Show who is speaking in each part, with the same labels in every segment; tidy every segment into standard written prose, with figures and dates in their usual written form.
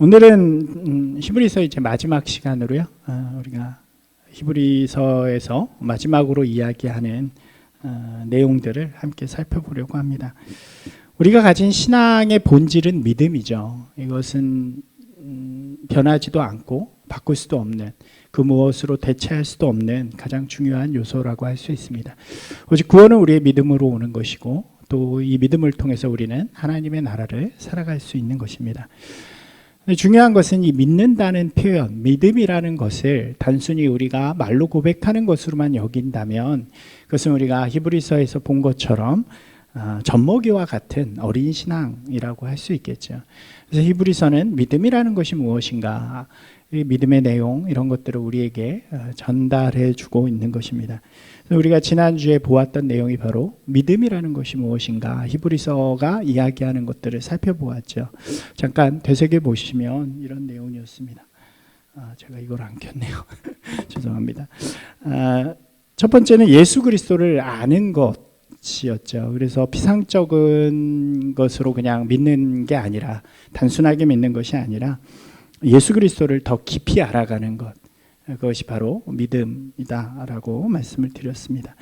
Speaker 1: 오늘은 히브리서 이제 마지막 시간으로요. 우리가 히브리서에서 마지막으로 이야기하는 내용들을 함께 살펴보려고 합니다. 우리가 가진 신앙의 본질은 믿음이죠. 이것은 변하지도 않고 바꿀 수도 없는, 그 무엇으로 대체할 수도 없는 가장 중요한 요소라고 할 수 있습니다. 오직 구원은 우리의 믿음으로 오는 것이고, 또 이 믿음을 통해서 우리는 하나님의 나라를 살아갈 수 있는 것입니다. 중요한 것은 이 믿는다는 표현, 믿음이라는 것을 단순히 우리가 말로 고백하는 것으로만 여긴다면, 그것은 우리가 히브리서에서 본 것처럼 젖먹이와 같은 어린 신앙이라고 할 수 있겠죠. 그래서 히브리서는 믿음이라는 것이 무엇인가, 이 믿음의 내용, 이런 것들을 우리에게 전달해 주고 있는 것입니다. 우리가 지난주에 보았던 내용이 바로 믿음이라는 것이 무엇인가, 히브리서가 이야기하는 것들을 살펴보았죠. 잠깐 되새겨 보시면 이런 내용이었습니다. 제가 이걸 안 켰네요. 죄송합니다. 첫 번째는 예수 그리스도를 아는 것이었죠. 그래서 피상적인 것으로 그냥 믿는 게 아니라, 단순하게 믿는 것이 아니라 예수 그리스도를 더 깊이 알아가는 것, 그것이 바로 믿음이다라고 말씀을 드렸습니다.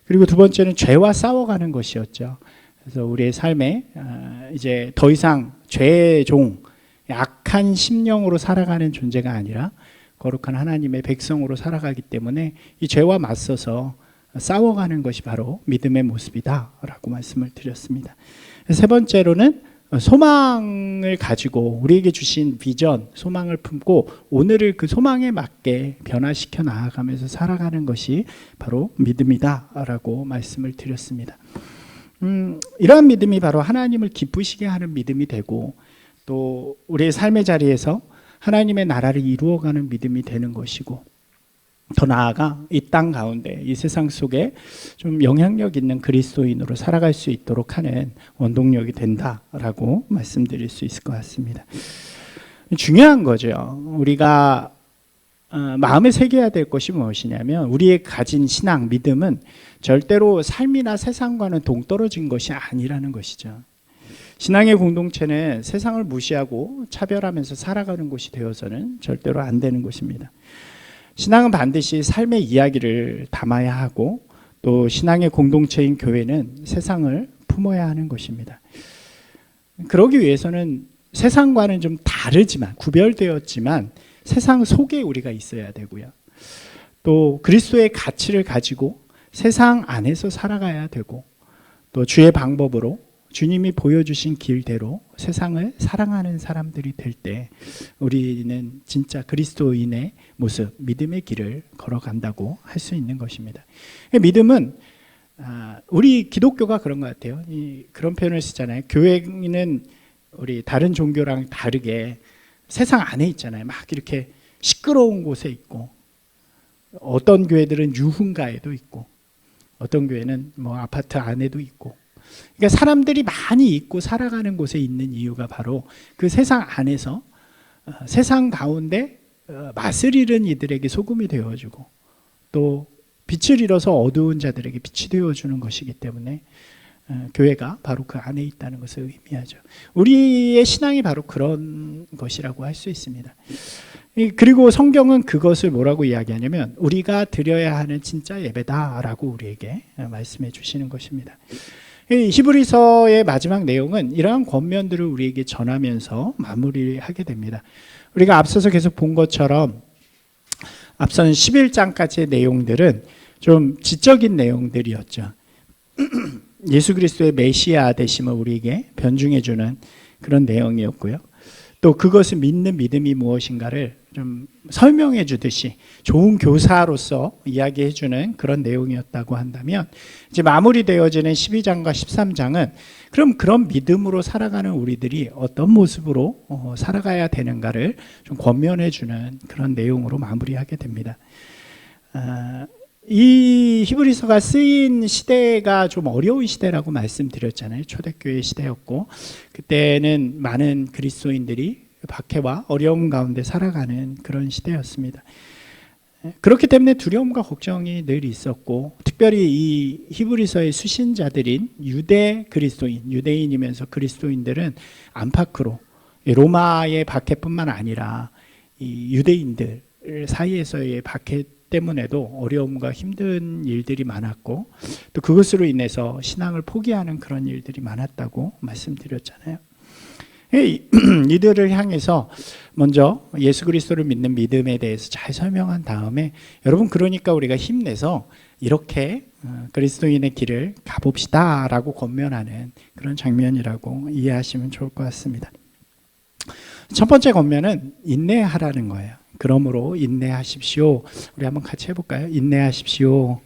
Speaker 1: 그리고 두 번째는 죄와 싸워가는 것이었죠. 그래서 우리의 삶에 이제 더 이상 죄의 종, 악한 심령으로 살아가는 존재가 아니라 거룩한 하나님의 백성으로 살아가기 때문에 이 죄와 맞서서 싸워가는 것이 바로 믿음의 모습이다라고 말씀을 드렸습니다. 세 번째로는 소망을 가지고 우리에게 주신 비전, 소망을 품고 오늘을 그 소망에 맞게 변화시켜 나아가면서 살아가는 것이 바로 믿음이다라고 말씀을 드렸습니다. 이러한 믿음이 바로 하나님을 기쁘시게 하는 믿음이 되고, 또 우리의 삶의 자리에서 하나님의 나라를 이루어가는 믿음이 되는 것이고, 더 나아가 이 땅 가운데, 이 세상 속에 좀 영향력 있는 그리스도인으로 살아갈 수 있도록 하는 원동력이 된다라고 말씀드릴 수 있을 것 같습니다. 중요한 거죠. 우리가 마음에 새겨야 될 것이 무엇이냐면, 우리의 가진 신앙, 믿음은 절대로 삶이나 세상과는 동떨어진 것이 아니라는 것이죠. 신앙의 공동체는 세상을 무시하고 차별하면서 살아가는 곳이 되어서는 절대로 안 되는 것입니다. 신앙은 반드시 삶의 이야기를 담아야 하고, 또 신앙의 공동체인 교회는 세상을 품어야 하는 것입니다. 그러기 위해서는 세상과는 좀 다르지만, 구별되었지만 세상 속에 우리가 있어야 되고요. 또 그리스도의 가치를 가지고 세상 안에서 살아가야 되고, 또 주의 방법으로 주님이 보여주신 길대로 세상을 사랑하는 사람들이 될 때 우리는 진짜 그리스도인의 모습, 믿음의 길을 걸어간다고 할 수 있는 것입니다. 믿음은 우리 기독교가 그런 것 같아요. 그런 표현을 쓰잖아요. 교회는 우리 다른 종교랑 다르게 세상 안에 있잖아요. 막 이렇게 시끄러운 곳에 있고, 어떤 교회들은 유흥가에도 있고, 어떤 교회는 뭐 아파트 안에도 있고, 그러니까 사람들이 많이 있고 살아가는 곳에 있는 이유가 바로 그 세상 안에서 세상 가운데 맛을 잃은 이들에게 소금이 되어주고, 또 빛을 잃어서 어두운 자들에게 빛이 되어주는 것이기 때문에 교회가 바로 그 안에 있다는 것을 의미하죠. 우리의 신앙이 바로 그런 것이라고 할 수 있습니다. 그리고 성경은 그것을 뭐라고 이야기하냐면, 우리가 드려야 하는 진짜 예배다라고 우리에게 말씀해 주시는 것입니다. 히브리서의 마지막 내용은 이러한 권면들을 우리에게 전하면서 마무리하게 됩니다. 우리가 앞서서 계속 본 것처럼 앞선 11장까지의 내용들은 좀 지적인 내용들이었죠. 예수 그리스도의 메시아 되심을 우리에게 변증해 주는 그런 내용이었고요. 또 그것을 믿는 믿음이 무엇인가를 좀 설명해 주듯이 좋은 교사로서 이야기해 주는 그런 내용이었다고 한다면, 이제 마무리되어지는 12장과 13장은 그럼 그런 믿음으로 살아가는 우리들이 어떤 모습으로 살아가야 되는가를 좀 권면해 주는 그런 내용으로 마무리하게 됩니다. 이 히브리서가 쓰인 시대가 좀 어려운 시대라고 말씀드렸잖아요. 초대교회 시대였고, 그때는 많은 그리스도인들이 박해와 어려움 가운데 살아가는 그런 시대였습니다. 그렇기 때문에 두려움과 걱정이 늘 있었고, 특별히 이 히브리서의 수신자들인 유대 그리스도인, 유대인이면서 그리스도인들은 안팎으로 로마의 박해뿐만 아니라 이 유대인들 사이에서의 박해 때문에도 어려움과 힘든 일들이 많았고 또 그것으로 인해서 신앙을 포기하는 그런 일들이 많았다고 말씀드렸잖아요. 이들을 향해서 먼저 예수 그리스도를 믿는 믿음에 대해서 잘 설명한 다음에 여러분 그러니까 우리가 힘내서 이렇게 그리스도인의 길을 가봅시다 라고 권면하는 그런 장면이라고 이해하시면 좋을 것 같습니다. 첫 번째 권면은 인내하라는 거예요. 그러므로 인내하십시오. 우리 한번 같이 해볼까요? 인내하십시오.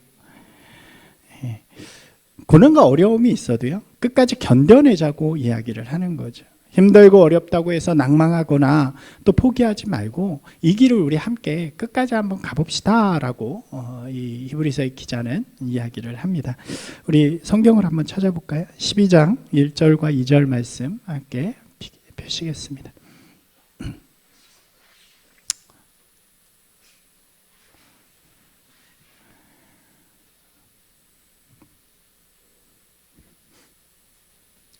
Speaker 1: 고난과 어려움이 있어도요 끝까지 견뎌내자고 이야기를 하는 거죠. 힘들고 어렵다고 해서 낭망하거나 또 포기하지 말고 이 길을 우리 함께 끝까지 한번 가봅시다 라고 이 히브리서의 기자는 이야기를 합니다. 우리 성경을 한번 찾아볼까요? 12장 1절과 2절 말씀 함께 펴시겠습니다.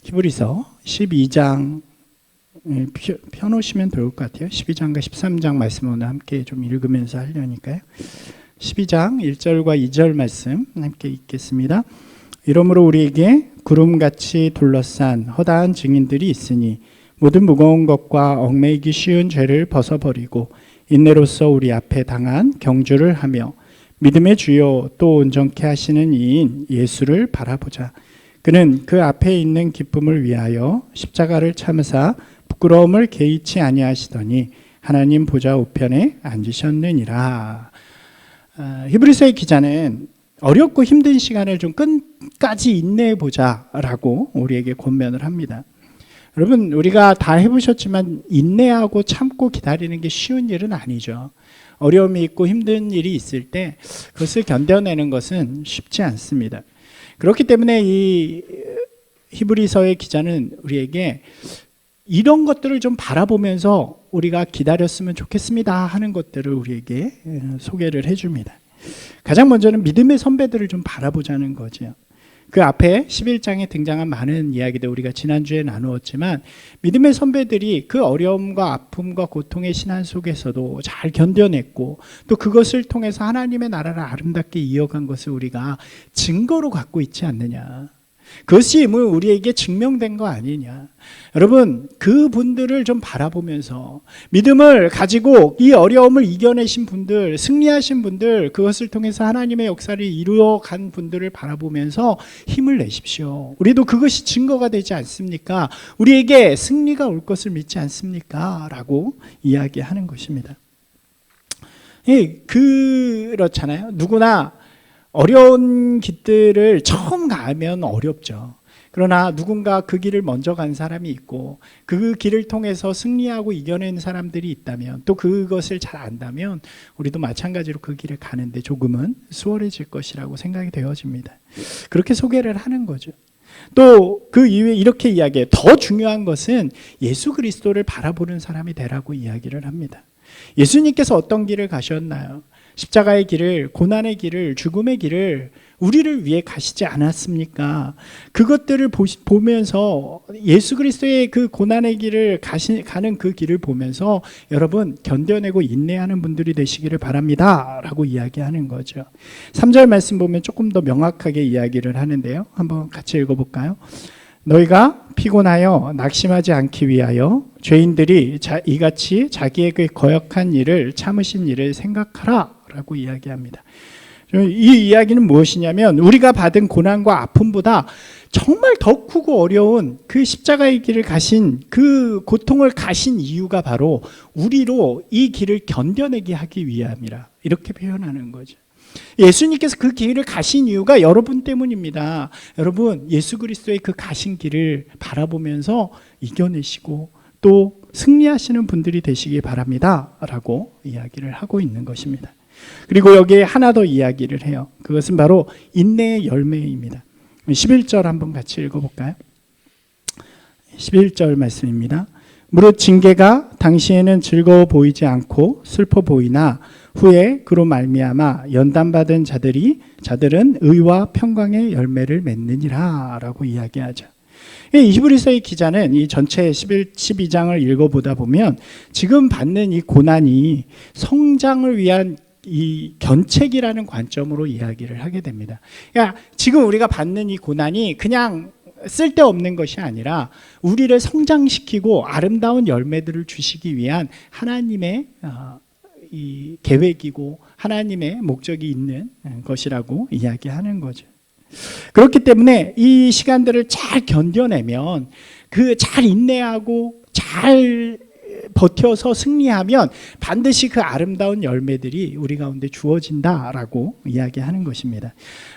Speaker 1: 히브리서 12장 펴놓으시면 좋을 것 같아요. 12장과 13장 말씀 오늘 함께 좀 읽으면서 하려니까요. 12장 1절과 2절 말씀 함께 읽겠습니다. 이러므로 우리에게 구름같이 둘러싼 허다한 증인들이 있으니 모든 무거운 것과 얽매이기 쉬운 죄를 벗어버리고 인내로써 우리 앞에 당한 경주를 하며 믿음의 주요 또 온전케 하시는 이인 예수를 바라보자. 그는 그 앞에 있는 기쁨을 위하여 십자가를 참으사 부끄러움을 개의치 아니하시더니 하나님 보좌 우편에 앉으셨느니라. 히브리서의 기자는 어렵고 힘든 시간을 좀 끝까지 인내해 보자라고 우리에게 권면을 합니다. 여러분 우리가 다 해보셨지만 인내하고 참고 기다리는 게 쉬운 일은 아니죠. 어려움이 있고 힘든 일이 있을 때 그것을 견뎌내는 것은 쉽지 않습니다. 그렇기 때문에 이 히브리서의 기자는 우리에게 이런 것들을 좀 바라보면서 우리가 기다렸으면 좋겠습니다 하는 것들을 우리에게 소개를 해줍니다. 가장 먼저는 믿음의 선배들을 좀 바라보자는 거죠. 그 앞에 11장에 등장한 많은 이야기들 우리가 지난주에 나누었지만 믿음의 선배들이 그 어려움과 아픔과 고통의 신안 속에서도 잘 견뎌냈고 또 그것을 통해서 하나님의 나라를 아름답게 이어간 것을 우리가 증거로 갖고 있지 않느냐. 그것이 우리에게 증명된 거 아니냐. 여러분 그분들을 좀 바라보면서 믿음을 가지고 이 어려움을 이겨내신 분들, 승리하신 분들, 그것을 통해서 하나님의 역사를 이루어간 분들을 바라보면서 힘을 내십시오. 우리도 그것이 증거가 되지 않습니까? 우리에게 승리가 올 것을 믿지 않습니까? 라고 이야기하는 것입니다. 그렇잖아요. 누구나 어려운 길들을 처음 가면 어렵죠. 그러나 누군가 그 길을 먼저 간 사람이 있고 그 길을 통해서 승리하고 이겨낸 사람들이 있다면 또 그것을 잘 안다면 우리도 마찬가지로 그 길을 가는데 조금은 수월해질 것이라고 생각이 되어집니다. 그렇게 소개를 하는 거죠. 또 그 이후에 이렇게 이야기해요. 더 중요한 것은 예수 그리스도를 바라보는 사람이 되라고 이야기를 합니다. 예수님께서 어떤 길을 가셨나요? 십자가의 길을, 고난의 길을, 죽음의 길을 우리를 위해 가시지 않았습니까? 그것들을 보면서 예수 그리스도의 그 고난의 길을 가는 그 길을 보면서 여러분 견뎌내고 인내하는 분들이 되시기를 바랍니다 라고 이야기하는 거죠. 3절 말씀 보면 조금 더 명확하게 이야기를 하는데요. 한번 같이 읽어볼까요? 너희가 피곤하여 낙심하지 않기 위하여 죄인들이 이같이 자기에게 거역한 일을 참으신 일을 생각하라 라고 이야기합니다. 이 이야기는 무엇이냐면 우리가 받은 고난과 아픔보다 정말 더 크고 어려운 그 십자가의 길을 가신 그 고통을 가신 이유가 바로 우리로 이 길을 견뎌내게 하기 위함이라 이렇게 표현하는 거죠. 예수님께서 그 길을 가신 이유가 여러분 때문입니다. 여러분 예수 그리스도의 그 가신 길을 바라보면서 이겨내시고 또 승리하시는 분들이 되시기 바랍니다 라고 이야기를 하고 있는 것입니다. 그리고 여기에 하나 더 이야기를 해요. 그것은 바로 인내의 열매입니다. 11절 한번 같이 읽어볼까요? 11절 말씀입니다. 무릇 징계가 당시에는 즐거워 보이지 않고 슬퍼 보이나 후에 그로 말미암아 연단받은 자들은 의와 평강의 열매를 맺느니라 라고 이야기하죠. 이 히브리서의 기자는 이 전체 12장을 읽어보다 보면 지금 받는 이 고난이 성장을 위한 이 견책이라는 관점으로 이야기를 하게 됩니다. 그러니까 지금 우리가 받는 이 고난이 그냥 쓸데없는 것이 아니라 우리를 성장시키고 아름다운 열매들을 주시기 위한 하나님의 이 계획이고 하나님의 목적이 있는 것이라고 이야기하는 거죠. 그렇기 때문에 이 시간들을 잘 견뎌내면 그 잘 인내하고 잘 버텨서 승리하면 반드시 그 아름다운 열매들이 우리 가운데 주어진다라고 이야기하는 것입니다.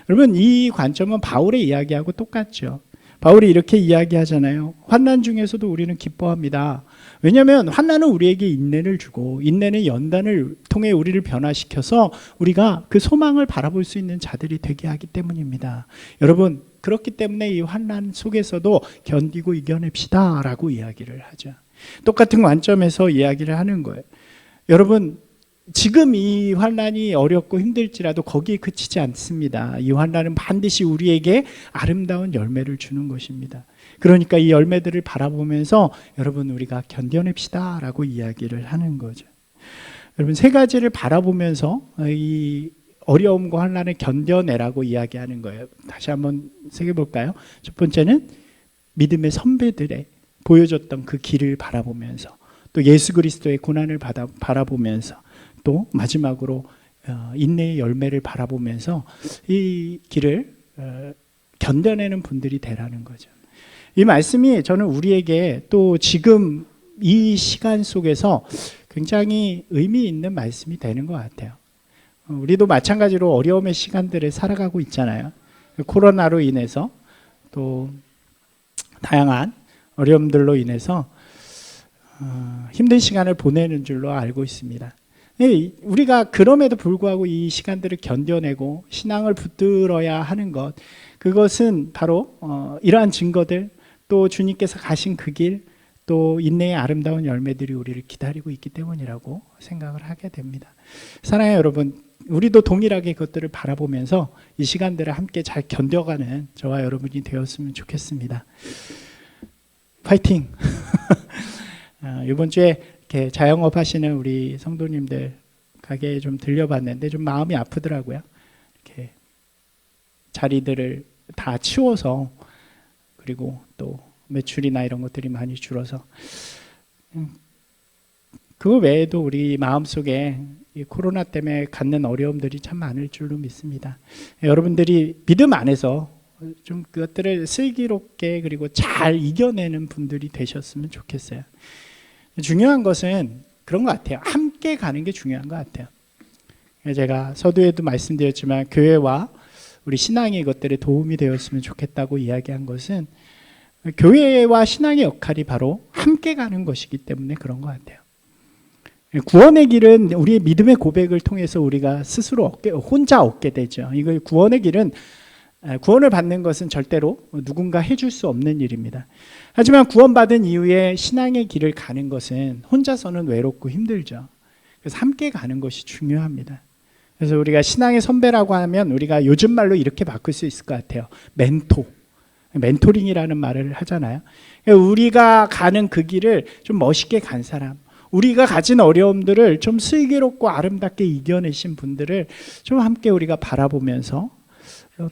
Speaker 1: 여러분, 이 관점은 바울의 이야기하고 똑같죠. 바울이 이렇게 이야기하잖아요. 환난 중에서도 우리는 기뻐합니다. 왜냐하면 환난은 우리에게 인내를 주고 인내는 연단을 통해 우리를 변화시켜서 우리가 그 소망을 바라볼 수 있는 자들이 되게 하기 때문입니다. 여러분, 그렇기 때문에 이 환난 속에서도 견디고 이겨냅시다 라고 이야기를 하죠. 똑같은 관점에서 이야기를 하는 거예요. 여러분, 지금 이 환난이 어렵고 힘들지라도 거기에 그치지 않습니다. 이 환난은 반드시 우리에게 아름다운 열매를 주는 것입니다. 그러니까 이 열매들을 바라보면서 여러분, 우리가 견뎌냅시다 라고 이야기를 하는 거죠. 여러분, 세 가지를 바라보면서 이 어려움과 환난을 견뎌내라고 이야기하는 거예요. 다시 한번 새겨볼까요? 첫 번째는 믿음의 선배들의 보여줬던 그 길을 바라보면서, 또 예수 그리스도의 고난을 바라보면서, 또 마지막으로 인내의 열매를 바라보면서 이 길을 견뎌내는 분들이 되라는 거죠. 이 말씀이 저는 우리에게 또 지금 이 시간 속에서 굉장히 의미 있는 말씀이 되는 것 같아요. 우리도 마찬가지로 어려움의 시간들을 살아가고 있잖아요. 코로나로 인해서 또 다양한 어려움들로 인해서 힘든 시간을 보내는 줄로 알고 있습니다. 우리가 그럼에도 불구하고 이 시간들을 견뎌내고 신앙을 붙들어야 하는 것, 그것은 바로 이러한 증거들, 또 주님께서 가신 그 길, 또 인내의 아름다운 열매들이 우리를 기다리고 있기 때문이라고 생각을 하게 됩니다. 사랑하는 여러분, 우리도 동일하게 그것들을 바라보면서 이 시간들을 함께 잘 견뎌가는 저와 여러분이 되었으면 좋겠습니다. 파이팅! 이번 주에 이렇게 자영업 하시는 우리 성도님들 가게에 좀 들려봤는데 좀 마음이 아프더라고요. 이렇게 자리들을 다 치워서, 그리고 또 매출이나 이런 것들이 많이 줄어서, 그거 외에도 우리 마음속에 이 코로나 때문에 갖는 어려움들이 참 많을 줄로 믿습니다. 여러분들이 믿음 안에서 좀 그것들을 슬기롭게 그리고 잘 이겨내는 분들이 되셨으면 좋겠어요. 중요한 것은 그런 것 같아요. 함께 가는 게 중요한 것 같아요. 제가 서두에도 말씀드렸지만 교회와 우리 신앙이 이것들에 도움이 되었으면 좋겠다고 이야기한 것은 교회와 신앙의 역할이 바로 함께 가는 것이기 때문에 그런 것 같아요. 구원의 길은 우리의 믿음의 고백을 통해서 우리가 스스로 혼자 얻게 되죠. 이거 구원의 길은, 구원을 받는 것은 절대로 누군가 해줄 수 없는 일입니다. 하지만 구원받은 이후에 신앙의 길을 가는 것은 혼자서는 외롭고 힘들죠. 그래서 함께 가는 것이 중요합니다. 그래서 우리가 신앙의 선배라고 하면 우리가 요즘 말로 이렇게 바꿀 수 있을 것 같아요. 멘토링이라는 말을 하잖아요. 우리가 가는 그 길을 좀 멋있게 간 사람, 우리가 가진 어려움들을 좀 슬기롭고 아름답게 이겨내신 분들을 좀 함께 우리가 바라보면서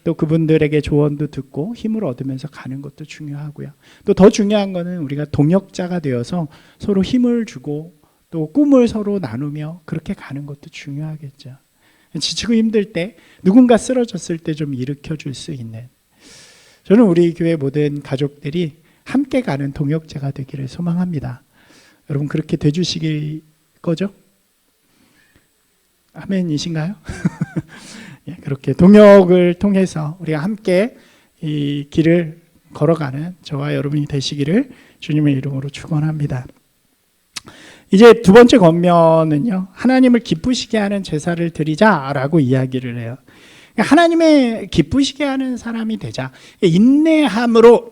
Speaker 1: 또 그분들에게 조언도 듣고 힘을 얻으면서 가는 것도 중요하고요. 또 더 중요한 거는 우리가 동역자가 되어서 서로 힘을 주고 또 꿈을 서로 나누며 그렇게 가는 것도 중요하겠죠. 지치고 힘들 때, 누군가 쓰러졌을 때 좀 일으켜 줄 수 있는, 저는 우리 교회 모든 가족들이 함께 가는 동역자가 되기를 소망합니다. 여러분, 그렇게 돼주시길 거죠? 아멘이신가요? 예, 그렇게 동역을 통해서 우리가 함께 이 길을 걸어가는 저와 여러분이 되시기를 주님의 이름으로 축원합니다. 이제 두 번째 권면은요, 하나님을 기쁘시게 하는 제사를 드리자라고 이야기를 해요. 하나님의 기쁘시게 하는 사람이 되자, 인내함으로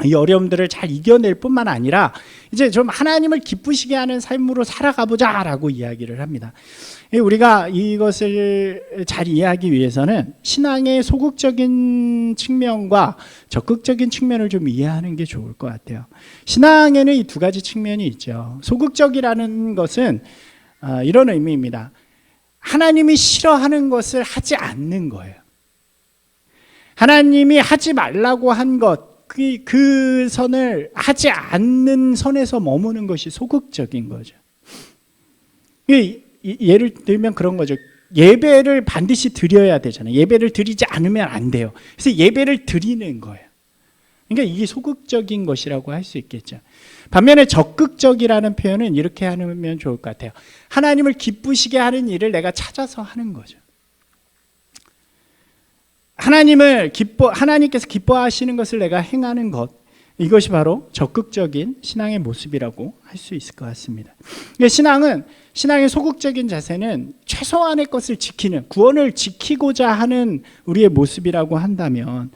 Speaker 1: 이 어려움들을 잘 이겨낼 뿐만 아니라 이제 좀 하나님을 기쁘시게 하는 삶으로 살아가보자라고 이야기를 합니다. 우리가 이것을 잘 이해하기 위해서는 신앙의 소극적인 측면과 적극적인 측면을 좀 이해하는 게 좋을 것 같아요. 신앙에는 이 두 가지 측면이 있죠. 소극적이라는 것은 이런 의미입니다. 하나님이 싫어하는 것을 하지 않는 거예요. 하나님이 하지 말라고 한 것, 그 선을 하지 않는 선에서 머무는 것이 소극적인 거죠. 예를 들면 그런 거죠. 예배를 반드시 드려야 되잖아요. 예배를 드리지 않으면 안 돼요. 그래서 예배를 드리는 거예요. 그러니까 이게 소극적인 것이라고 할 수 있겠죠. 반면에 적극적이라는 표현은 이렇게 하면 좋을 것 같아요. 하나님을 기쁘시게 하는 일을 내가 찾아서 하는 거죠. 하나님께서 기뻐하시는 것을 내가 행하는 것, 이것이 바로 적극적인 신앙의 모습이라고 할 수 있을 것 같습니다. 신앙의 소극적인 자세는 최소한의 것을 지키는, 구원을 지키고자 하는 우리의 모습이라고 한다면,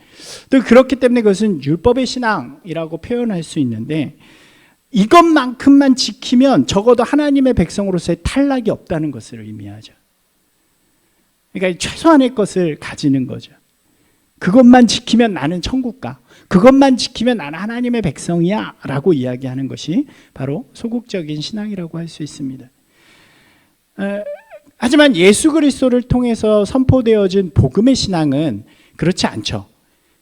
Speaker 1: 또 그렇기 때문에 그것은 율법의 신앙이라고 표현할 수 있는데, 이것만큼만 지키면 적어도 하나님의 백성으로서의 탈락이 없다는 것을 의미하죠. 그러니까 최소한의 것을 가지는 거죠. 그것만 지키면 나는 천국 가. 그것만 지키면 나는 하나님의 백성이야 라고 이야기하는 것이 바로 소극적인 신앙이라고 할 수 있습니다. 하지만 예수 그리스도를 통해서 선포되어진 복음의 신앙은 그렇지 않죠.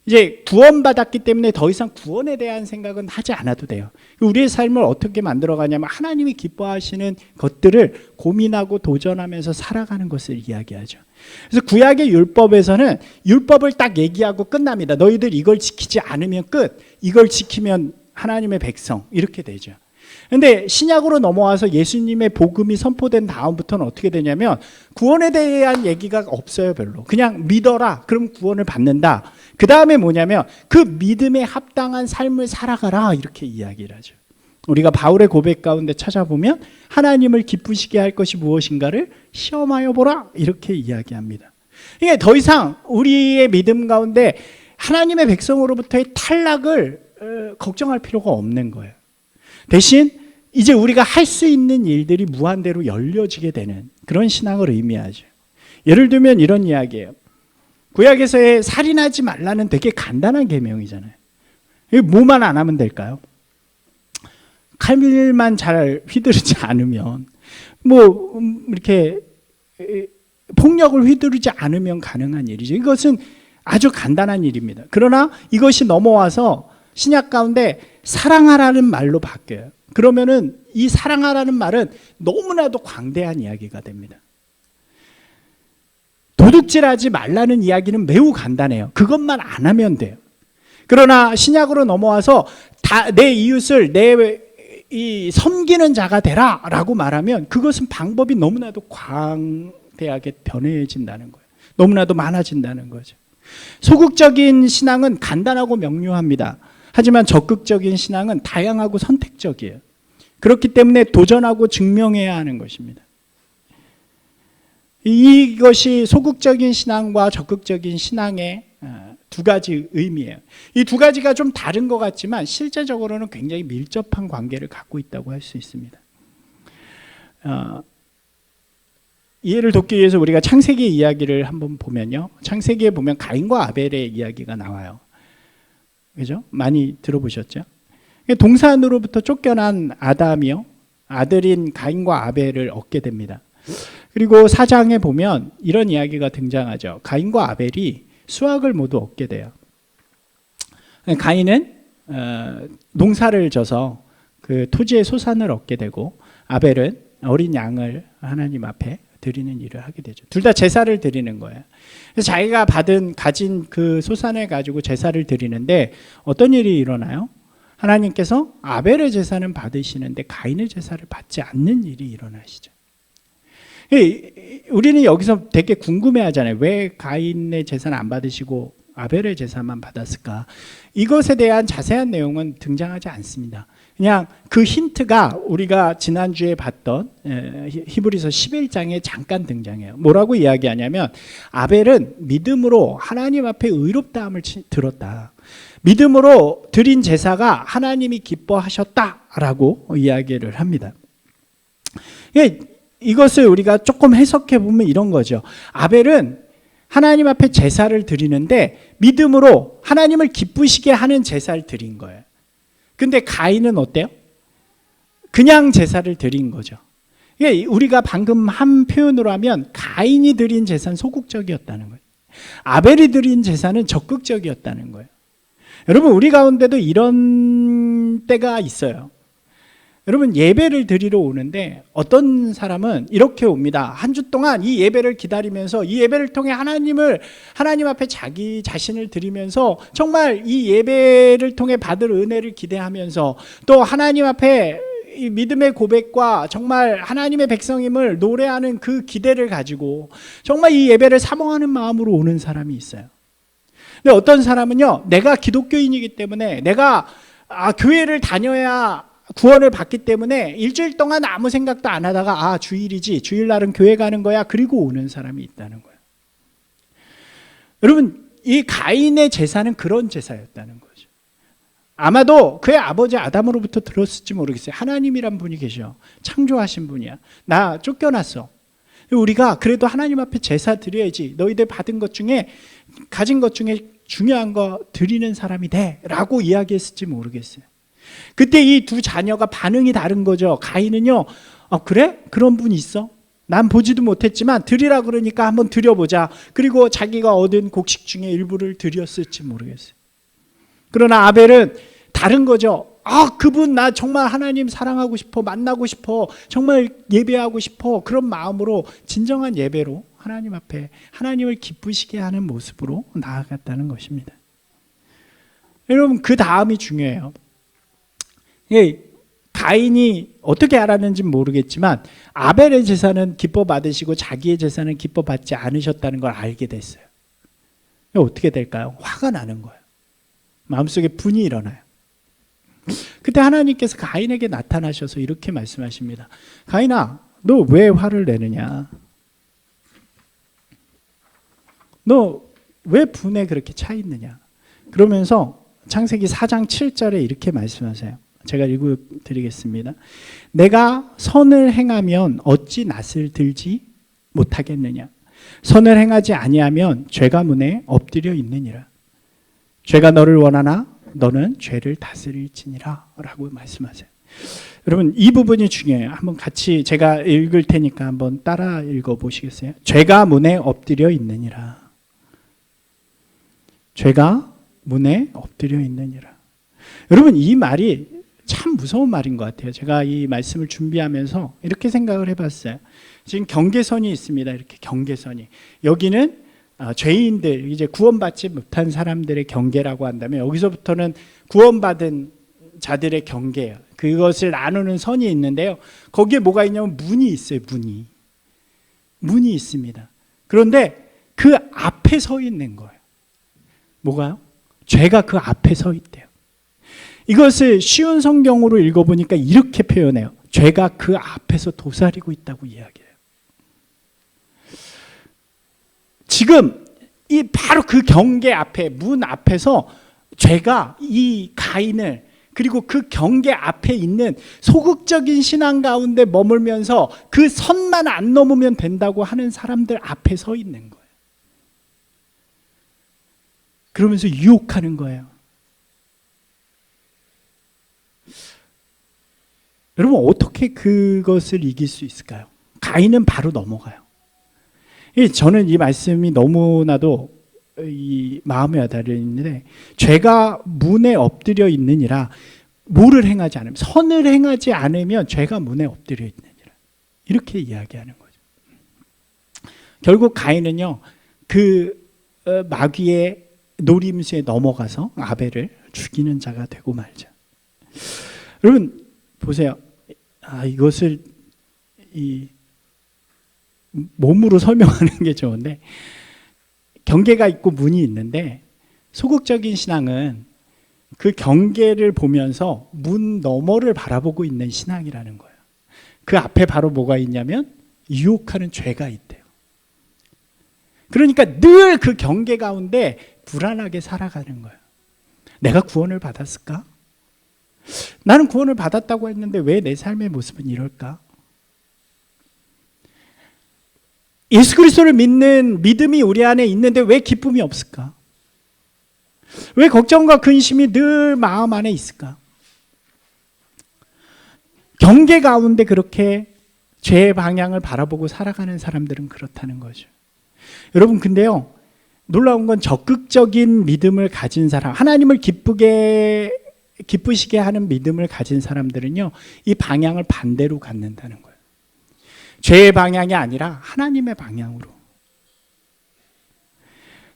Speaker 1: 이제 구원받았기 때문에 더 이상 구원에 대한 생각은 하지 않아도 돼요. 우리의 삶을 어떻게 만들어가냐면 하나님이 기뻐하시는 것들을 고민하고 도전하면서 살아가는 것을 이야기하죠. 그래서 구약의 율법에서는 율법을 딱 얘기하고 끝납니다. 너희들 이걸 지키지 않으면 끝, 이걸 지키면 하나님의 백성, 이렇게 되죠. 그런데 신약으로 넘어와서 예수님의 복음이 선포된 다음부터는 어떻게 되냐면 구원에 대한 얘기가 없어요. 별로. 그냥 믿어라, 그럼 구원을 받는다. 그 다음에 뭐냐면 그 믿음에 합당한 삶을 살아가라, 이렇게 이야기를 하죠. 우리가 바울의 고백 가운데 찾아보면 하나님을 기쁘시게 할 것이 무엇인가를 시험하여 보라, 이렇게 이야기합니다. 이게 더 이상 우리의 믿음 가운데 하나님의 백성으로부터의 탈락을 걱정할 필요가 없는 거예요. 대신 이제 우리가 할 수 있는 일들이 무한대로 열려지게 되는 그런 신앙을 의미하죠. 예를 들면 이런 이야기예요. 구약에서의 살인하지 말라는 되게 간단한 계명이잖아요. 뭐만 안 하면 될까요? 칼만 잘 휘두르지 않으면, 이렇게 폭력을 휘두르지 않으면 가능한 일이죠. 이것은 아주 간단한 일입니다. 그러나 이것이 넘어와서 신약 가운데 사랑하라는 말로 바뀌어요. 그러면은 이 사랑하라는 말은 너무나도 광대한 이야기가 됩니다. 도둑질하지 말라는 이야기는 매우 간단해요. 그것만 안 하면 돼요. 그러나 신약으로 넘어와서 내 이웃을 섬기는 자가 되라라고 말하면 그것은 방법이 너무나도 광대하게 변해진다는 거예요. 너무나도 많아진다는 거죠. 소극적인 신앙은 간단하고 명료합니다. 하지만 적극적인 신앙은 다양하고 선택적이에요. 그렇기 때문에 도전하고 증명해야 하는 것입니다. 이것이 소극적인 신앙과 적극적인 신앙의 두 가지 의미예요. 이 두 가지가 좀 다른 것 같지만 실제적으로는 굉장히 밀접한 관계를 갖고 있다고 할 수 있습니다. 이해를 돕기 위해서 우리가 창세기 이야기를 한번 보면요. 창세기에 보면 가인과 아벨의 이야기가 나와요. 그죠? 많이 들어보셨죠? 동산으로부터 쫓겨난 아담이요, 아들인 가인과 아벨을 얻게 됩니다. 그리고 4장에 보면 이런 이야기가 등장하죠. 가인과 아벨이 수확을 모두 얻게 돼요. 가인은 농사를 져서 그 토지의 소산을 얻게 되고, 아벨은 어린 양을 하나님 앞에 드리는 일을 하게 되죠. 둘 다 제사를 드리는 거예요. 그래서 자기가 가진 그 소산을 가지고 제사를 드리는데 어떤 일이 일어나요? 하나님께서 아벨의 제사는 받으시는데 가인의 제사를 받지 않는 일이 일어나시죠. 우리는 여기서 되게 궁금해하잖아요. 왜 가인의 제사는 안 받으시고 아벨의 제사만 받았을까? 이것에 대한 자세한 내용은 등장하지 않습니다. 그냥 그 힌트가 우리가 지난주에 봤던 히브리서 11장에 잠깐 등장해요. 뭐라고 이야기하냐면 아벨은 믿음으로 하나님 앞에 의롭다함을 들었다. 믿음으로 드린 제사가 하나님이 기뻐하셨다라고 이야기를 합니다. 이것을 우리가 조금 해석해 보면 이런 거죠. 아벨은 하나님 앞에 제사를 드리는데 믿음으로 하나님을 기쁘시게 하는 제사를 드린 거예요. 근데 가인은 어때요? 그냥 제사를 드린 거죠. 우리가 방금 한 표현으로 하면 가인이 드린 제사는 소극적이었다는 거예요. 아벨이 드린 제사는 적극적이었다는 거예요. 여러분, 우리 가운데도 이런 때가 있어요. 여러분, 예배를 드리러 오는데 어떤 사람은 이렇게 옵니다. 한 주 동안 이 예배를 기다리면서 이 예배를 통해 하나님 앞에 자기 자신을 드리면서 정말 이 예배를 통해 받을 은혜를 기대하면서 또 하나님 앞에 이 믿음의 고백과 정말 하나님의 백성임을 노래하는 그 기대를 가지고 정말 이 예배를 사모하는 마음으로 오는 사람이 있어요. 근데 어떤 사람은요, 내가 기독교인이기 때문에 내가 교회를 다녀야 구원을 받기 때문에 일주일 동안 아무 생각도 안 하다가 주일이지, 주일날은 교회 가는 거야, 그리고 오는 사람이 있다는 거예요. 여러분, 이 가인의 제사는 그런 제사였다는 거죠. 아마도 그의 아버지 아담으로부터 들었을지 모르겠어요. 하나님이란 분이 계셔. 창조하신 분이야. 나 쫓겨났어. 우리가 그래도 하나님 앞에 제사 드려야지. 너희들 받은 것 중에, 가진 것 중에 중요한 거 드리는 사람이 돼 라고 이야기했을지 모르겠어요. 그때 이 두 자녀가 반응이 다른 거죠. 가인은요, 그래? 그런 분이 있어? 난 보지도 못했지만 드리라 그러니까 한번 드려보자. 그리고 자기가 얻은 곡식 중에 일부를 드렸을지 모르겠어요. 그러나 아벨은 다른 거죠. 그분 나 정말 하나님 사랑하고 싶어, 만나고 싶어, 정말 예배하고 싶어, 그런 마음으로 진정한 예배로 하나님 앞에 하나님을 기쁘시게 하는 모습으로 나아갔다는 것입니다. 여러분, 그 다음이 중요해요. 가인이 어떻게 알았는지 모르겠지만 아벨의 제사는 기뻐 받으시고 자기의 제사는 기뻐 받지 않으셨다는 걸 알게 됐어요. 어떻게 될까요? 화가 나는 거예요. 마음속에 분이 일어나요. 그때 하나님께서 가인에게 나타나셔서 이렇게 말씀하십니다. 가인아, 너 왜 화를 내느냐? 너 왜 분에 그렇게 차 있느냐? 그러면서 창세기 4장 7절에 이렇게 말씀하세요. 제가 읽어드리겠습니다. 내가 선을 행하면 어찌 낯을 들지 못하겠느냐? 선을 행하지 아니하면 죄가 문에 엎드려 있느니라. 죄가 너를 원하나 너는 죄를 다스릴지니라 라고 말씀하세요. 여러분, 이 부분이 중요해요. 한번 같이 제가 읽을 테니까 한번 따라 읽어보시겠어요? 죄가 문에 엎드려 있느니라. 죄가 문에 엎드려 있느니라. 여러분, 이 말이 참 무서운 말인 것 같아요. 제가 이 말씀을 준비하면서 이렇게 생각을 해봤어요. 지금 경계선이 있습니다. 이렇게 경계선이. 여기는 죄인들, 이제 구원받지 못한 사람들의 경계라고 한다면 여기서부터는 구원받은 자들의 경계예요. 그것을 나누는 선이 있는데요. 거기에 뭐가 있냐면 문이 있어요. 문이 있습니다. 그런데 그 앞에 서 있는 거예요. 뭐가요? 죄가 그 앞에 서 있대요. 이것을 쉬운 성경으로 읽어보니까 이렇게 표현해요. 죄가 그 앞에서 도사리고 있다고 이야기해요. 지금 이 바로 그 경계 앞에, 문 앞에서 죄가 이 가인을, 그리고 그 경계 앞에 있는 소극적인 신앙 가운데 머물면서 그 선만 안 넘으면 된다고 하는 사람들 앞에 서 있는 거예요. 그러면서 유혹하는 거예요. 여러분, 어떻게 그것을 이길 수 있을까요? 가인은 바로 넘어가요. 저는 이 말씀이 너무나도 이 마음에 와닿는데, 죄가 문에 엎드려 있느니라. 뭐를 행하지 않으면, 선을 행하지 않으면 죄가 문에 엎드려 있느니라. 이렇게 이야기하는 거죠. 결국 가인은요, 그 마귀의 노림수에 넘어가서 아벨을 죽이는 자가 되고 말죠. 여러분 보세요. 이것을 이 몸으로 설명하는 게 좋은데, 경계가 있고 문이 있는데 소극적인 신앙은 그 경계를 보면서 문 너머를 바라보고 있는 신앙이라는 거예요. 그 앞에 바로 뭐가 있냐면 유혹하는 죄가 있대요. 그러니까 늘 그 경계 가운데 불안하게 살아가는 거예요. 내가 구원을 받았을까? 나는 구원을 받았다고 했는데 왜 내 삶의 모습은 이럴까? 예수 그리스도를 믿는 믿음이 우리 안에 있는데 왜 기쁨이 없을까? 왜 걱정과 근심이 늘 마음 안에 있을까? 경계 가운데 그렇게 죄의 방향을 바라보고 살아가는 사람들은 그렇다는 거죠. 여러분, 근데요, 놀라운 건 적극적인 믿음을 가진 사람, 하나님을 기쁘시게 하는 믿음을 가진 사람들은요, 이 방향을 반대로 갖는다는 거예요. 죄의 방향이 아니라 하나님의 방향으로,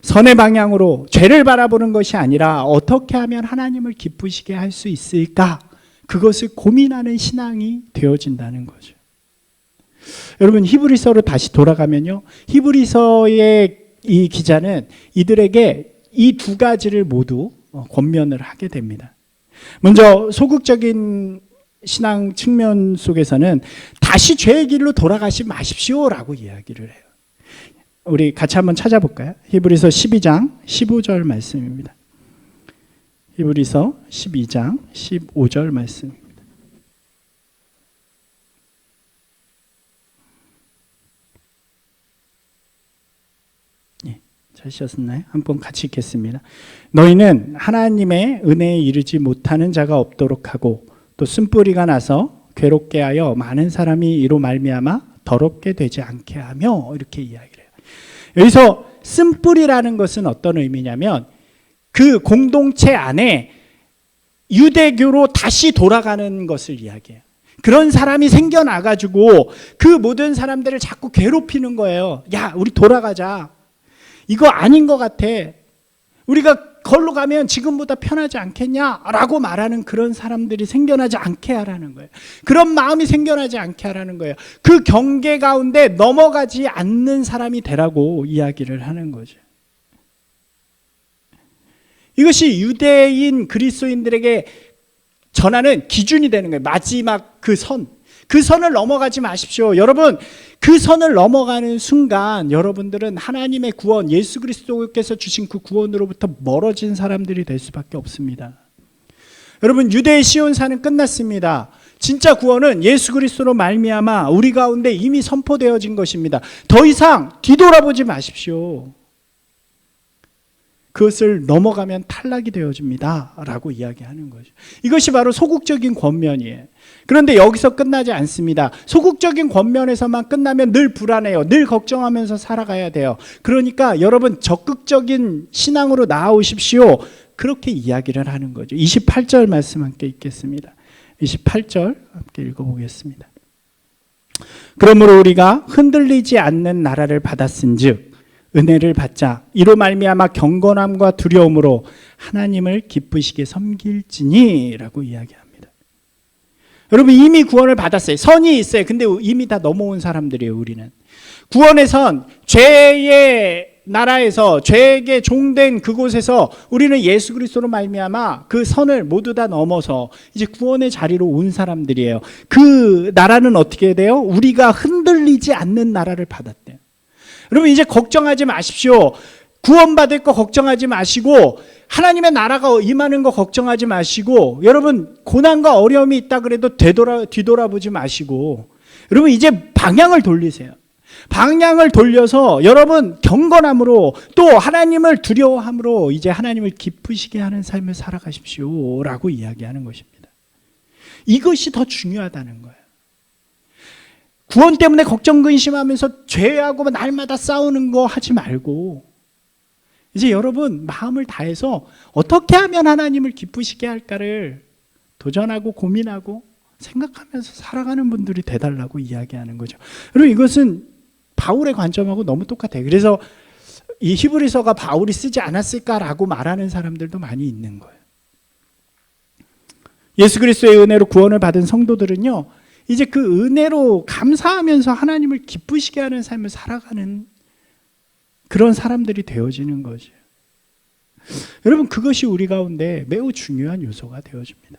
Speaker 1: 선의 방향으로, 죄를 바라보는 것이 아니라 어떻게 하면 하나님을 기쁘시게 할 수 있을까? 그것을 고민하는 신앙이 되어진다는 거죠. 여러분, 히브리서로 다시 돌아가면요, 히브리서의 이 기자는 이들에게 이 두 가지를 모두 권면을 하게 됩니다. 먼저 소극적인 신앙 측면 속에서는 다시 죄의 길로 돌아가지 마십시오라고 이야기를 해요. 우리 같이 한번 찾아볼까요? 히브리서 12장 15절 말씀입니다. 히브리서 12장 15절 말씀입니다. 찾으셨나요? 한번 같이 읽겠습니다. 너희는 하나님의 은혜에 이르지 못하는 자가 없도록 하고 또 쓴뿌리가 나서 괴롭게 하여 많은 사람이 이로 말미암아 더럽게 되지 않게 하며, 이렇게 이야기를 해요. 여기서 쓴뿌리라는 것은 어떤 의미냐면 그 공동체 안에 유대교로 다시 돌아가는 것을 이야기해요. 그런 사람이 생겨나가지고 그 모든 사람들을 자꾸 괴롭히는 거예요. 야, 우리 돌아가자. 이거 아닌 것 같아. 우리가 걸로 가면 지금보다 편하지 않겠냐라고 말하는 그런 사람들이 생겨나지 않게 하라는 거예요. 그런 마음이 생겨나지 않게 하라는 거예요. 그 경계 가운데 넘어가지 않는 사람이 되라고 이야기를 하는 거죠. 이것이 유대인 그리스도인들에게 전하는 기준이 되는 거예요. 마지막 그 선. 그 선을 넘어가지 마십시오. 여러분, 그 선을 넘어가는 순간 여러분들은 하나님의 구원, 예수 그리스도께서 주신 그 구원으로부터 멀어진 사람들이 될 수밖에 없습니다. 여러분, 유대의 시온산은 끝났습니다. 진짜 구원은 예수 그리스도로 말미암아 우리 가운데 이미 선포되어진 것입니다. 더 이상 뒤돌아보지 마십시오. 그것을 넘어가면 탈락이 되어집니다 라고 이야기하는 거죠. 이것이 바로 소극적인 권면이에요. 그런데 여기서 끝나지 않습니다. 소극적인 권면에서만 끝나면 늘 불안해요. 늘 걱정하면서 살아가야 돼요. 그러니까 여러분, 적극적인 신앙으로 나아오십시오. 그렇게 이야기를 하는 거죠. 28절 말씀 함께 읽겠습니다. 28절 함께 읽어보겠습니다. 그러므로 우리가 흔들리지 않는 나라를 받았은즉 은혜를 받자 이로 말미암아 경건함과 두려움으로 하나님을 기쁘시게 섬길지니 라고 이야기합니다. 여러분, 이미 구원을 받았어요. 선이 있어요. 근데 이미 다 넘어온 사람들이에요. 우리는 구원의 선, 죄의 나라에서, 죄에게 종된 그곳에서 우리는 예수 그리스도로 말미암아 그 선을 모두 다 넘어서 이제 구원의 자리로 온 사람들이에요. 그 나라는 어떻게 돼요? 우리가 흔들리지 않는 나라를 받았대요. 여러분, 이제 걱정하지 마십시오. 구원받을 거 걱정하지 마시고 하나님의 나라가 임하는 거 걱정하지 마시고, 여러분, 고난과 어려움이 있다 그래도 뒤돌아보지 마시고, 여러분, 이제 방향을 돌리세요. 방향을 돌려서 여러분 경건함으로 또 하나님을 두려워함으로 이제 하나님을 기쁘시게 하는 삶을 살아가십시오 라고 이야기하는 것입니다. 이것이 더 중요하다는 거예요. 구원 때문에 걱정 근심하면서 죄하고 날마다 싸우는 거 하지 말고 이제 여러분 마음을 다해서 어떻게 하면 하나님을 기쁘시게 할까를 도전하고 고민하고 생각하면서 살아가는 분들이 되달라고 이야기하는 거죠. 그리고 이것은 바울의 관점하고 너무 똑같아요. 그래서 이 히브리서가 바울이 쓰지 않았을까라고 말하는 사람들도 많이 있는 거예요. 예수 그리스도의 은혜로 구원을 받은 성도들은요, 이제 그 은혜로 감사하면서 하나님을 기쁘시게 하는 삶을 살아가는 그런 사람들이 되어지는 거죠. 여러분, 그것이 우리 가운데 매우 중요한 요소가 되어집니다.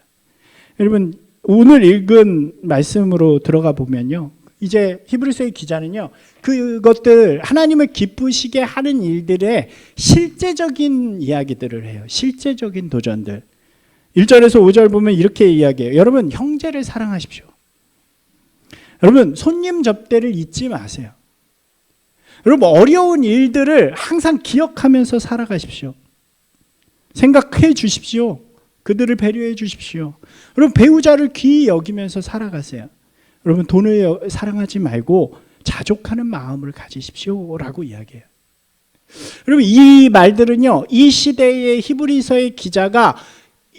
Speaker 1: 여러분, 오늘 읽은 말씀으로 들어가 보면요, 이제 히브리서의 기자는요, 그것들 하나님을 기쁘시게 하는 일들의 실제적인 이야기들을 해요. 실제적인 도전들. 1절에서 5절 보면 이렇게 이야기해요. 여러분, 형제를 사랑하십시오. 여러분, 손님 접대를 잊지 마세요. 여러분, 어려운 일들을 항상 기억하면서 살아가십시오. 생각해 주십시오. 그들을 배려해 주십시오. 여러분, 배우자를 귀히 여기면서 살아가세요. 여러분, 돈을 사랑하지 말고 자족하는 마음을 가지십시오라고 이야기해요. 여러분, 이 말들은요, 이 시대의 히브리서의 기자가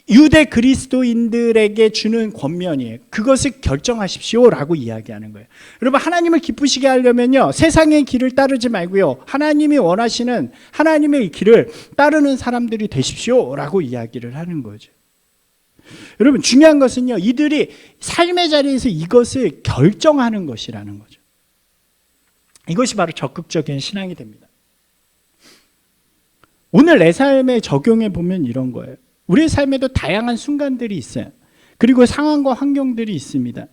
Speaker 1: 유대 그리스도인들에게 주는 권면이에요. 그것을 결정하십시오라고 이야기하는 거예요. 여러분, 하나님을 기쁘시게 하려면요, 세상의 길을 따르지 말고요, 하나님이 원하시는 하나님의 길을 따르는 사람들이 되십시오라고 이야기를 하는 거죠. 여러분, 중요한 것은요, 이들이 삶의 자리에서 이것을 결정하는 것이라는 거죠. 이것이 바로 적극적인 신앙이 됩니다. 오늘 내 삶에 적용해 보면 이런 거예요. 우리의 삶에도 다양한 순간들이 있어요. 그리고 상황과 환경들이 있습니다.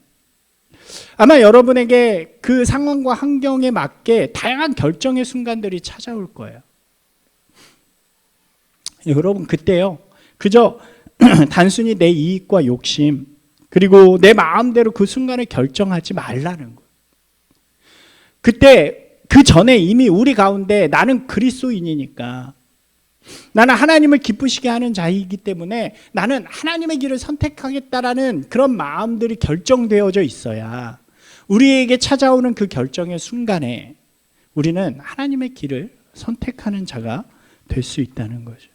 Speaker 1: 아마 여러분에게 그 상황과 환경에 맞게 다양한 결정의 순간들이 찾아올 거예요. 여러분, 그때요, 그저 단순히 내 이익과 욕심, 그리고 내 마음대로 그 순간에 결정하지 말라는 거예요. 그때 그 전에 이미 우리 가운데 나는 그리스도인이니까, 나는 하나님을 기쁘시게 하는 자이기 때문에 나는 하나님의 길을 선택하겠다라는 그런 마음들이 결정되어져 있어야 우리에게 찾아오는 그 결정의 순간에 우리는 하나님의 길을 선택하는 자가 될 수 있다는 거죠.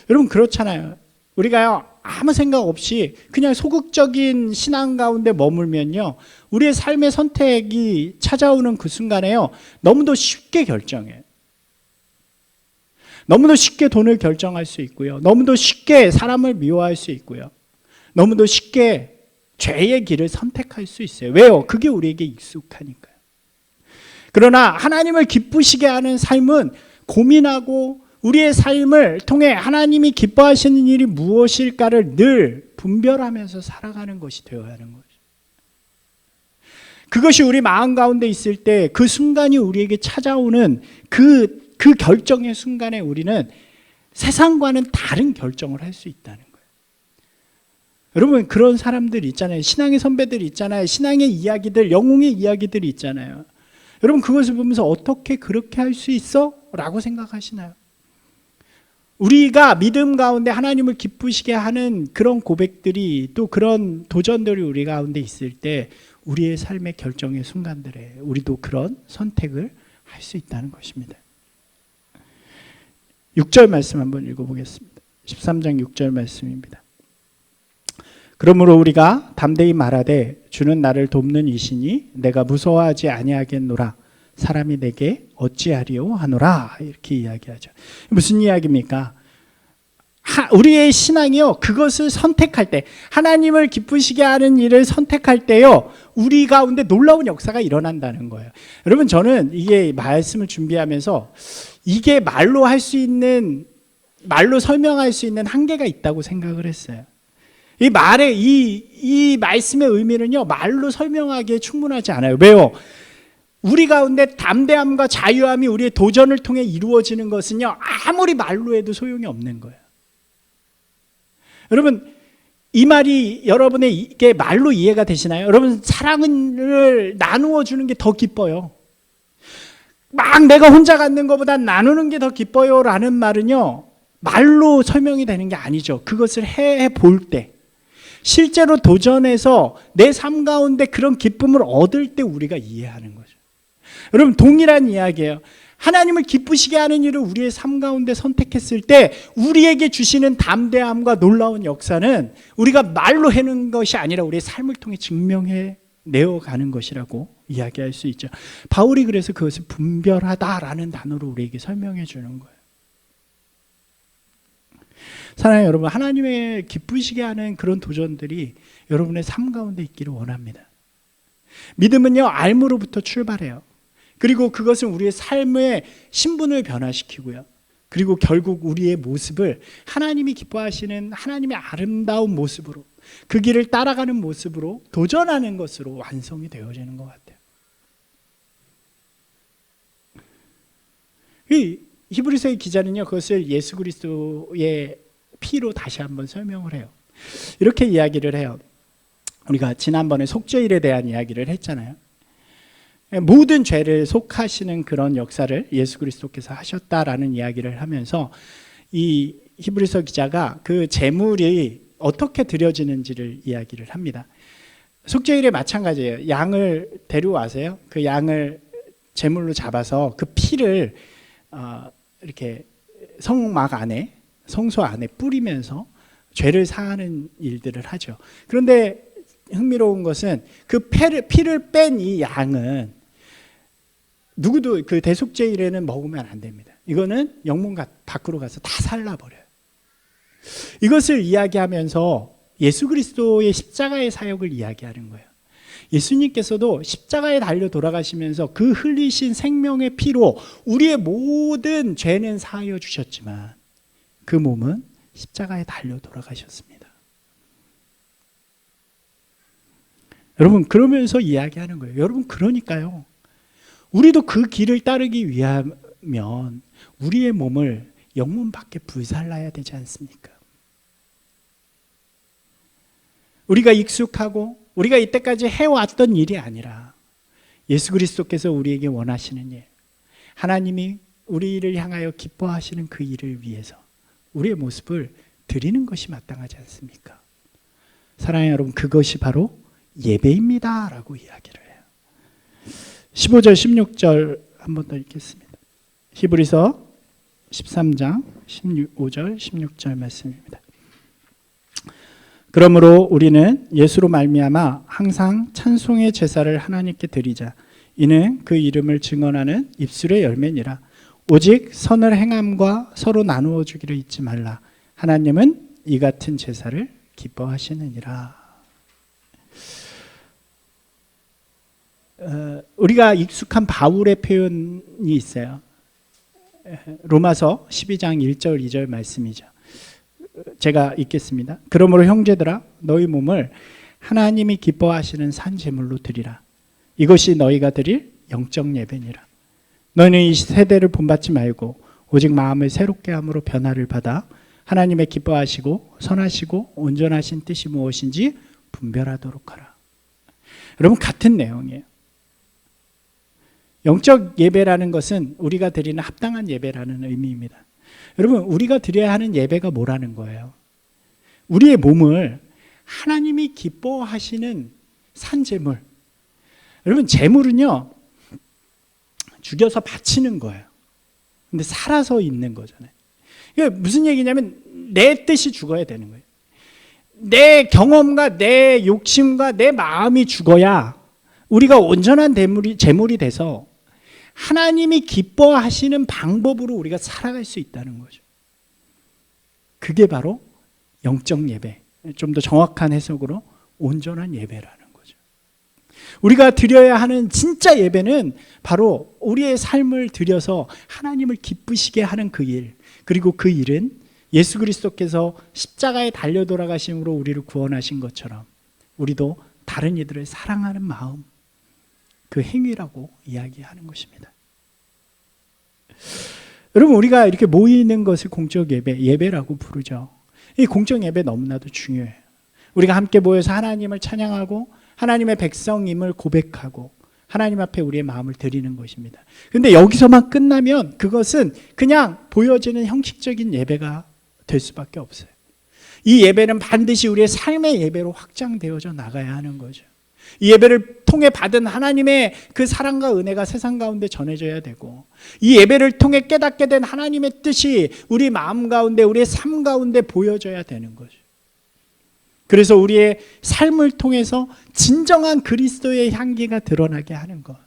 Speaker 1: 여러분, 그렇잖아요. 우리가요, 아무 생각 없이 그냥 소극적인 신앙 가운데 머물면요, 우리의 삶의 선택이 찾아오는 그 순간에요, 너무도 쉽게 결정해요. 너무도 쉽게 돈을 결정할 수 있고요, 너무도 쉽게 사람을 미워할 수 있고요, 너무도 쉽게 죄의 길을 선택할 수 있어요. 왜요? 그게 우리에게 익숙하니까요. 그러나 하나님을 기쁘시게 하는 삶은 고민하고 우리의 삶을 통해 하나님이 기뻐하시는 일이 무엇일까를 늘 분별하면서 살아가는 것이 되어야 하는 거죠. 그것이 우리 마음 가운데 있을 때 그 순간이 우리에게 찾아오는 그 결정의 순간에 우리는 세상과는 다른 결정을 할 수 있다는 거예요. 여러분, 그런 사람들 있잖아요. 신앙의 선배들 있잖아요. 신앙의 이야기들, 영웅의 이야기들이 있잖아요. 여러분, 그것을 보면서 어떻게 그렇게 할 수 있어? 라고 생각하시나요? 우리가 믿음 가운데 하나님을 기쁘시게 하는 그런 고백들이, 또 그런 도전들이 우리 가운데 있을 때 우리의 삶의 결정의 순간들에 우리도 그런 선택을 할 수 있다는 것입니다. 6절 말씀 한번 읽어보겠습니다. 13장 6절 말씀입니다. 그러므로 우리가 담대히 말하되 주는 나를 돕는 이시니 내가 무서워하지 아니하겠노라. 사람이 내게 어찌하리요 하노라. 이렇게 이야기하죠. 무슨 이야기입니까? 우리의 신앙이요, 그것을 선택할 때, 하나님을 기쁘시게 하는 일을 선택할 때요, 우리 가운데 놀라운 역사가 일어난다는 거예요. 여러분, 저는 이게 말씀을 준비하면서 이게 말로 할 수 있는, 말로 설명할 수 있는 한계가 있다고 생각을 했어요. 이 말의 이 말씀의 의미는요, 말로 설명하기에 충분하지 않아요. 왜요? 우리 가운데 담대함과 자유함이 우리의 도전을 통해 이루어지는 것은요, 아무리 말로 해도 소용이 없는 거예요. 여러분, 이 말이 여러분에게 말로 이해가 되시나요? 여러분, 사랑을 나누어 주는 게 더 기뻐요. 막 내가 혼자 갖는 것보다 나누는 게 더 기뻐요 라는 말은요, 말로 설명이 되는 게 아니죠. 그것을 해볼 때, 실제로 도전해서 내 삶 가운데 그런 기쁨을 얻을 때 우리가 이해하는 거죠. 여러분, 동일한 이야기예요. 하나님을 기쁘시게 하는 일을 우리의 삶 가운데 선택했을 때 우리에게 주시는 담대함과 놀라운 역사는 우리가 말로 해는 것이 아니라 우리의 삶을 통해 증명해 내어가는 것이라고 이야기할 수 있죠. 바울이 그래서 그것을 분별하다라는 단어로 우리에게 설명해 주는 거예요. 사랑하는 여러분, 하나님의 기쁘시게 하는 그런 도전들이 여러분의 삶 가운데 있기를 원합니다. 믿음은요, 알므로부터 출발해요. 그리고 그것은 우리의 삶의 신분을 변화시키고요, 그리고 결국 우리의 모습을 하나님이 기뻐하시는 하나님의 아름다운 모습으로, 그 길을 따라가는 모습으로 도전하는 것으로 완성이 되어지는 것 같아요. 이 히브리서의 기자는요, 그것을 예수 그리스도의 피로 다시 한번 설명을 해요. 이렇게 이야기를 해요. 우리가 지난번에 속죄일에 대한 이야기를 했잖아요. 모든 죄를 속하시는 그런 역사를 예수 그리스도께서 하셨다라는 이야기를 하면서 이 히브리서 기자가 그 제물이 어떻게 드려지는지를 이야기를 합니다. 속죄일에 마찬가지예요. 양을 데려와서요, 그 양을 제물로 잡아서 그 피를 이렇게 성막 안에, 성소 안에 뿌리면서 죄를 사하는 일들을 하죠. 그런데 흥미로운 것은 그 피를 뺀 이 양은 누구도 그 대속죄일에는 먹으면 안 됩니다. 이거는 영문 밖으로 가서 다 살라버려요. 이것을 이야기하면서 예수 그리스도의 십자가의 사역을 이야기하는 거예요. 예수님께서도 십자가에 달려 돌아가시면서 그 흘리신 생명의 피로 우리의 모든 죄는 사하여 주셨지만 그 몸은 십자가에 달려 돌아가셨습니다. 여러분, 그러면서 이야기하는 거예요. 여러분, 그러니까요, 우리도 그 길을 따르기 위하면 우리의 몸을 영문 밖에 불살라야 되지 않습니까? 우리가 익숙하고 우리가 이때까지 해왔던 일이 아니라 예수 그리스도께서 우리에게 원하시는 일, 하나님이 우리를 향하여 기뻐하시는 그 일을 위해서 우리의 모습을 드리는 것이 마땅하지 않습니까? 사랑하는 여러분, 그것이 바로 예배입니다 라고 이야기를 해요. 15절 16절 한 번 더 읽겠습니다. 히브리서 13장 15절 16절 말씀입니다. 그러므로 우리는 예수로 말미암아 항상 찬송의 제사를 하나님께 드리자. 이는 그 이름을 증언하는 입술의 열매니라. 오직 선을 행함과 서로 나누어 주기를 잊지 말라. 하나님은 이 같은 제사를 기뻐하시느니라. 우리가 익숙한 바울의 표현이 있어요. 로마서 12장 1절 2절 말씀이죠. 제가 읽겠습니다. 그러므로 형제들아, 너희 몸을 하나님이 기뻐하시는 산 제물로 드리라. 이것이 너희가 드릴 영적 예배니라. 너희는 이 세대를 본받지 말고 오직 마음을 새롭게 함으로 변화를 받아 하나님의 기뻐하시고 선하시고 온전하신 뜻이 무엇인지 분별하도록 하라. 여러분, 같은 내용이에요. 영적 예배라는 것은 우리가 드리는 합당한 예배라는 의미입니다. 여러분, 우리가 드려야 하는 예배가 뭐라는 거예요? 우리의 몸을 하나님이 기뻐하시는 산제물. 여러분, 제물은요, 죽여서 바치는 거예요. 근데 살아서 있는 거잖아요. 이게 무슨 얘기냐면 내 뜻이 죽어야 되는 거예요. 내 경험과 내 욕심과 내 마음이 죽어야 우리가 온전한 제물이 돼서 하나님이 기뻐하시는 방법으로 우리가 살아갈 수 있다는 거죠. 그게 바로 영적 예배, 좀 더 정확한 해석으로 온전한 예배라는 거죠. 우리가 드려야 하는 진짜 예배는 바로 우리의 삶을 드려서 하나님을 기쁘시게 하는 그 일, 그리고 그 일은 예수 그리스도께서 십자가에 달려 돌아가심으로 우리를 구원하신 것처럼 우리도 다른 이들을 사랑하는 마음, 그 행위라고 이야기하는 것입니다. 여러분, 우리가 이렇게 모이는 것을 공적 예배라고 부르죠. 이 공적 예배 너무나도 중요해요. 우리가 함께 모여서 하나님을 찬양하고 하나님의 백성임을 고백하고 하나님 앞에 우리의 마음을 드리는 것입니다. 그런데 여기서만 끝나면 그것은 그냥 보여지는 형식적인 예배가 될 수밖에 없어요. 이 예배는 반드시 우리의 삶의 예배로 확장되어져 나가야 하는 거죠. 이 예배를 통해 받은 하나님의 그 사랑과 은혜가 세상 가운데 전해져야 되고, 이 예배를 통해 깨닫게 된 하나님의 뜻이 우리 마음 가운데, 우리의 삶 가운데 보여져야 되는 거죠. 그래서 우리의 삶을 통해서 진정한 그리스도의 향기가 드러나게 하는 것,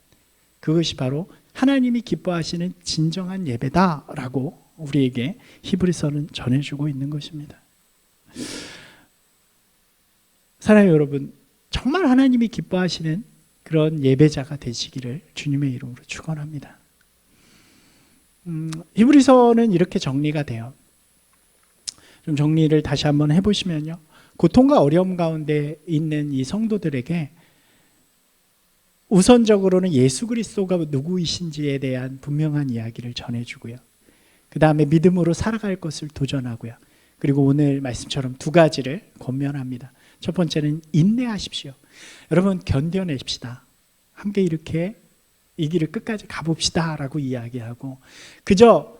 Speaker 1: 그것이 바로 하나님이 기뻐하시는 진정한 예배다라고 우리에게 히브리서는 전해주고 있는 것입니다. 사랑하는 여러분, 정말 하나님이 기뻐하시는 그런 예배자가 되시기를 주님의 이름으로 축원합니다. 히브리서는 이렇게 정리가 돼요. 좀 정리를 다시 한번 해보시면요, 고통과 어려움 가운데 있는 이 성도들에게 우선적으로는 예수 그리스도가 누구이신지에 대한 분명한 이야기를 전해주고요. 그 다음에 믿음으로 살아갈 것을 도전하고요. 그리고 오늘 말씀처럼 두 가지를 권면합니다. 첫 번째는 인내하십시오. 여러분 견뎌내십시다. 함께 이렇게 이 길을 끝까지 가봅시다 라고 이야기하고, 그저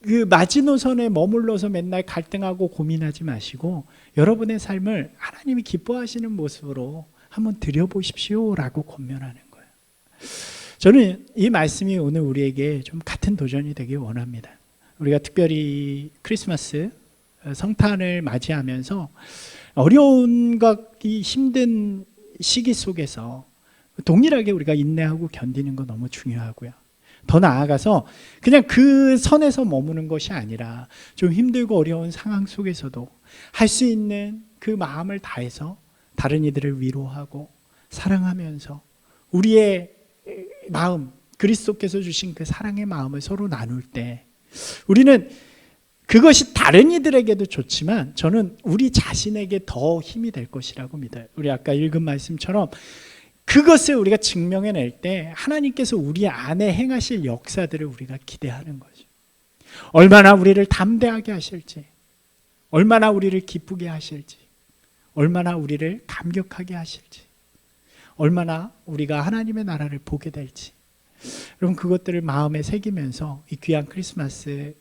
Speaker 1: 그 마지노선에 머물러서 맨날 갈등하고 고민하지 마시고 여러분의 삶을 하나님이 기뻐하시는 모습으로 한번 들여보십시오 라고 권면하는 거예요. 저는 이 말씀이 오늘 우리에게 좀 같은 도전이 되길 원합니다. 우리가 특별히 크리스마스 성탄을 맞이하면서 어려움과 이 힘든 시기 속에서 동일하게 우리가 인내하고 견디는 거 너무 중요하고요. 더 나아가서 그냥 그 선에서 머무는 것이 아니라 좀 힘들고 어려운 상황 속에서도 할 수 있는 그 마음을 다해서 다른 이들을 위로하고 사랑하면서 우리의 마음, 그리스도께서 주신 그 사랑의 마음을 서로 나눌 때 우리는 그것이 다른 이들에게도 좋지만 저는 우리 자신에게 더 힘이 될 것이라고 믿어요. 우리 아까 읽은 말씀처럼 그것을 우리가 증명해낼 때 하나님께서 우리 안에 행하실 역사들을 우리가 기대하는 거죠. 얼마나 우리를 담대하게 하실지, 얼마나 우리를 기쁘게 하실지, 얼마나 우리를 감격하게 하실지, 얼마나 우리가 하나님의 나라를 보게 될지, 여러분 그것들을 마음에 새기면서 이 귀한 크리스마스를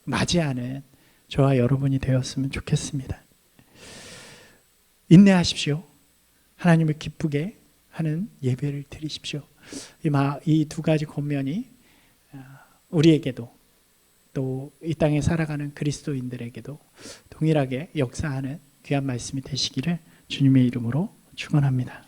Speaker 1: 맞이하는 저와 여러분이 되었으면 좋겠습니다. 인내하십시오. 하나님을 기쁘게 하는 예배를 드리십시오. 이 두 가지 권면이 우리에게도 또 이 땅에 살아가는 그리스도인들에게도 동일하게 역사하는 귀한 말씀이 되시기를 주님의 이름으로 축원합니다.